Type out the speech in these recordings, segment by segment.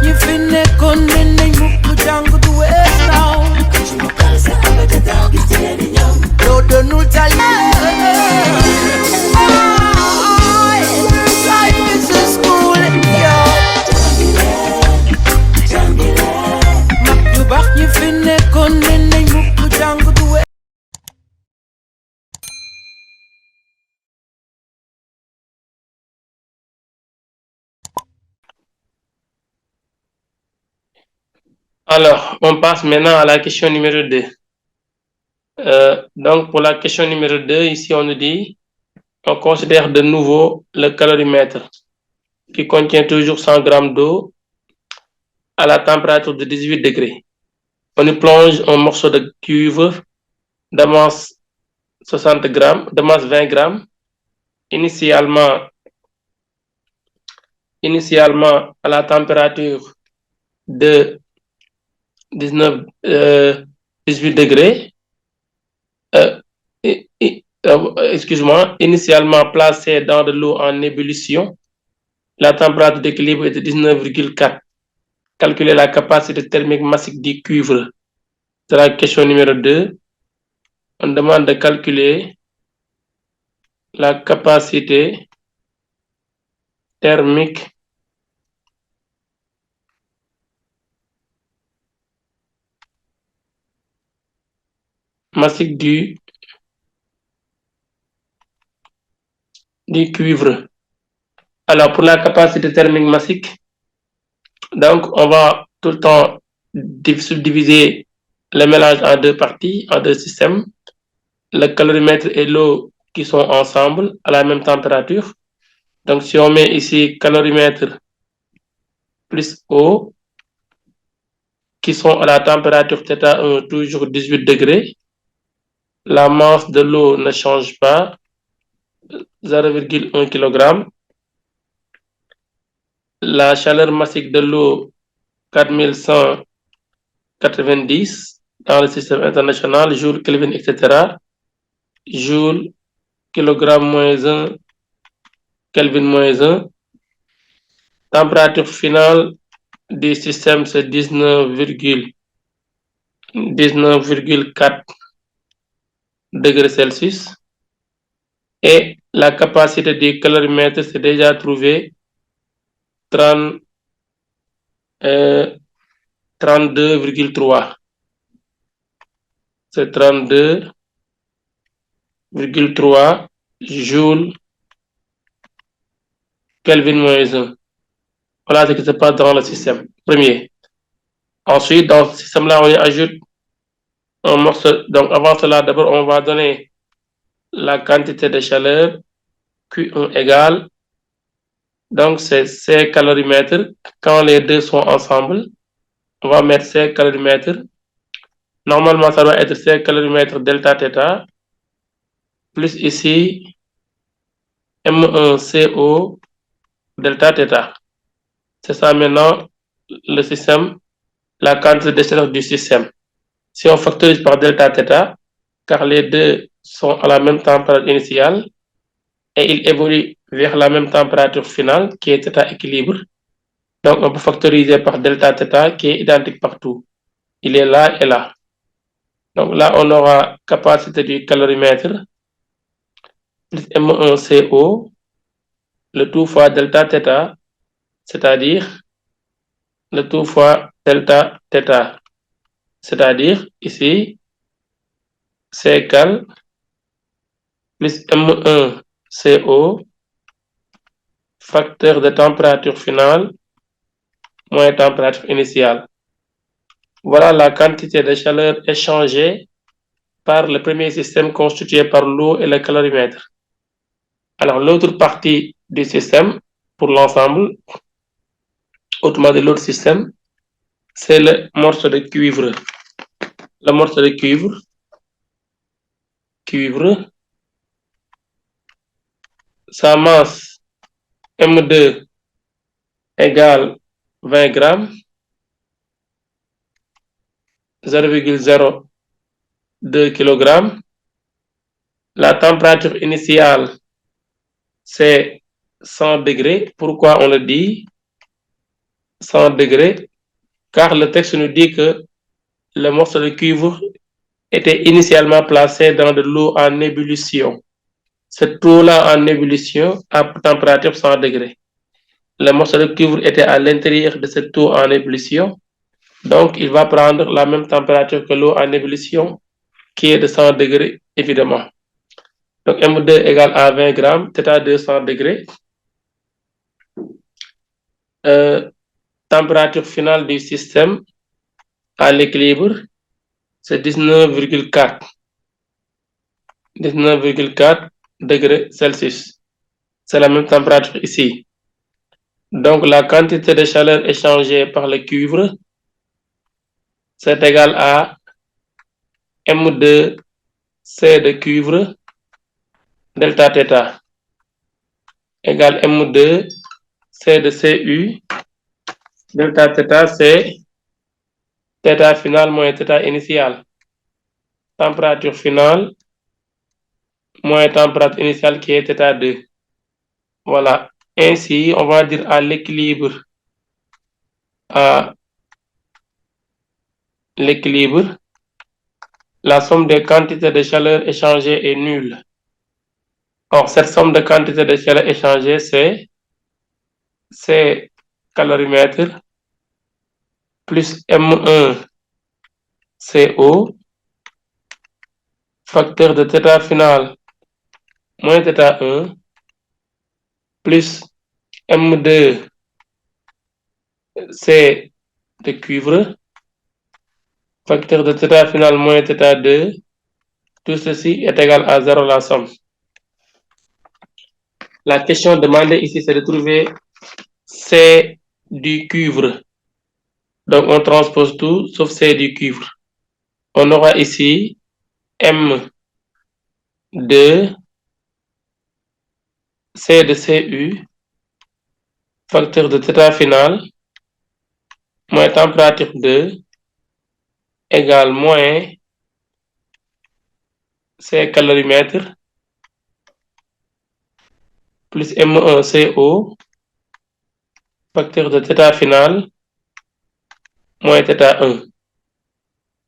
ñu fi nekkoon ne nañ mukk jàng du wees naaw loo doonul tali life is a school yow mag yu baax ñu fi nekkoon ne nañ mukk jàng du wees. Alors, on passe maintenant à la question numéro 2. Donc, pour la question numéro 2, ici, on nous dit, on considère de nouveau le calorimètre qui contient toujours 100 grammes d'eau à la température de 18 degrés. On y plonge un morceau de cuivre de masse 60 grammes, de masse 20 grammes, initialement à la température de 18 degrés, initialement placé dans de l'eau en ébullition, la température d'équilibre est de 19,4. Calculer la capacité thermique massique du cuivre. C'est la question numéro 2. On demande de calculer la capacité thermique massique du cuivre. Alors, pour la capacité thermique massique, donc on va tout le temps subdiviser le mélange en deux parties, en deux systèmes. Le calorimètre et l'eau qui sont ensemble à la même température. Donc, si on met ici calorimètre plus eau, qui sont à la température θ1, toujours 18 degrés, la masse de l'eau ne change pas, 0,1 kg. La chaleur massique de l'eau, 4190 dans le système international, joule, Kelvin, etc. Joule, kilogramme moins 1, Kelvin moins 1. Température finale du système, c'est 19,4 degrés Celsius. Et la capacité du calorimètre, c'est déjà trouvé 32,3. C'est 32,3 joules Kelvin moins 1. Voilà ce qui se passe dans le système. Premier. Ensuite, dans ce système-là, on y ajoute un morceau. Donc, avant cela, d'abord, on va donner la quantité de chaleur Q1 égale. Donc, c'est C calorimètre. Quand les deux sont ensemble, on va mettre C calorimètre. Normalement, ça doit être C calorimètre delta θ. Plus ici, M1CO delta θ. C'est ça maintenant le système, la quantité de chaleur du système. Si on factorise par delta θ, car les deux sont à la même température initiale et ils évoluent vers la même température finale qui est θ équilibre. Donc on peut factoriser par delta θ qui est identique partout. Il est là et là. Donc là on aura capacité du calorimètre plus M1CO, le tout fois delta θ, c'est-à-dire le tout fois delta θ. C'est-à-dire ici, C cal plus M1CO, facteur de température finale moins température initiale. Voilà la quantité de chaleur échangée par le premier système constitué par l'eau et le calorimètre. Alors, l'autre partie du système, pour l'ensemble, autrement dit l'autre système, c'est le morceau de cuivre. Le morceau de cuivre, sa masse M2 égale 20 grammes, 0,02 kg. La température initiale, c'est 100 degrés. Pourquoi on le dit? 100 degrés, car le texte nous dit que le morceau de cuivre était initialement placé dans de l'eau en ébullition. Cette eau-là en ébullition à température 100 degrés. Le morceau de cuivre était à l'intérieur de cette eau en ébullition. Donc, il va prendre la même température que l'eau en ébullition, qui est de 100 degrés, évidemment. Donc, M2 égale à 20 grammes, θ2 100 degrés. Température finale du système à l'équilibre, c'est 19,4 degrés Celsius. C'est la même température ici. Donc, la quantité de chaleur échangée par le cuivre, c'est égal à M2C de cuivre delta θ égale M2C de Cu delta θ, c'est θ final moins θ initial. Température finale moins température initiale qui est θ2. Voilà. Ainsi, on va dire à l'équilibre, la somme des quantités de chaleur échangées est nulle. Or, cette somme de quantités de chaleur échangées, c'est C calorimètre plus M1 CO facteur de θ final moins θ1 plus M2 C de cuivre facteur de θ final moins θ2. Tout ceci est égal à 0 la somme. La question demandée ici, c'est de trouver C du cuivre. Donc, on transpose tout sauf C du cuivre. On aura ici M2 C de Cu facteur de θ final moins température 2 égale moins C calorimètre plus M1 CO facteur de θ final moins θ1.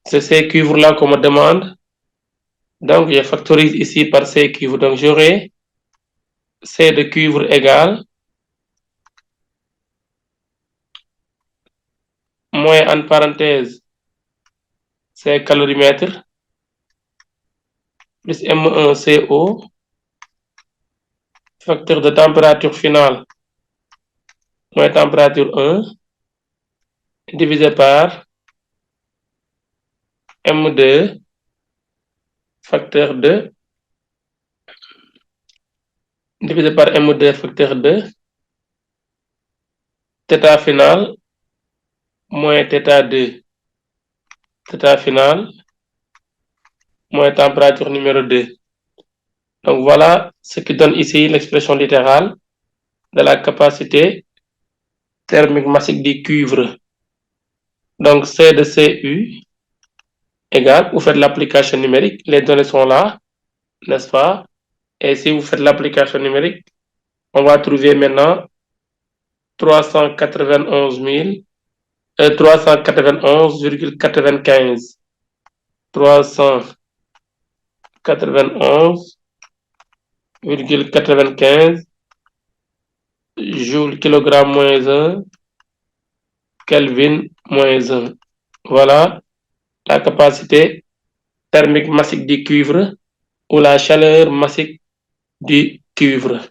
C'est ces cuivres-là qu'on me demande. Donc, je factorise ici par C cuivre. Donc, j'aurai C de cuivre égale moins en parenthèse C calorimètre plus M1 CO facteur de température finale moins température 1 divisé par M2 facteur 2 divisé par M2 facteur 2 θ final moins θ2 θ final moins température numéro 2. Donc voilà ce qui donne ici l'expression littérale de la capacité thermique massique du cuivre. Donc C de Cu égale, vous faites l'application numérique, les données sont là, n'est-ce pas? Et si vous faites l'application numérique, on va trouver maintenant 391,95 joules kilogramme moins 1 Kelvin moins 1. Voilà la capacité thermique massique du cuivre ou la chaleur massique du cuivre.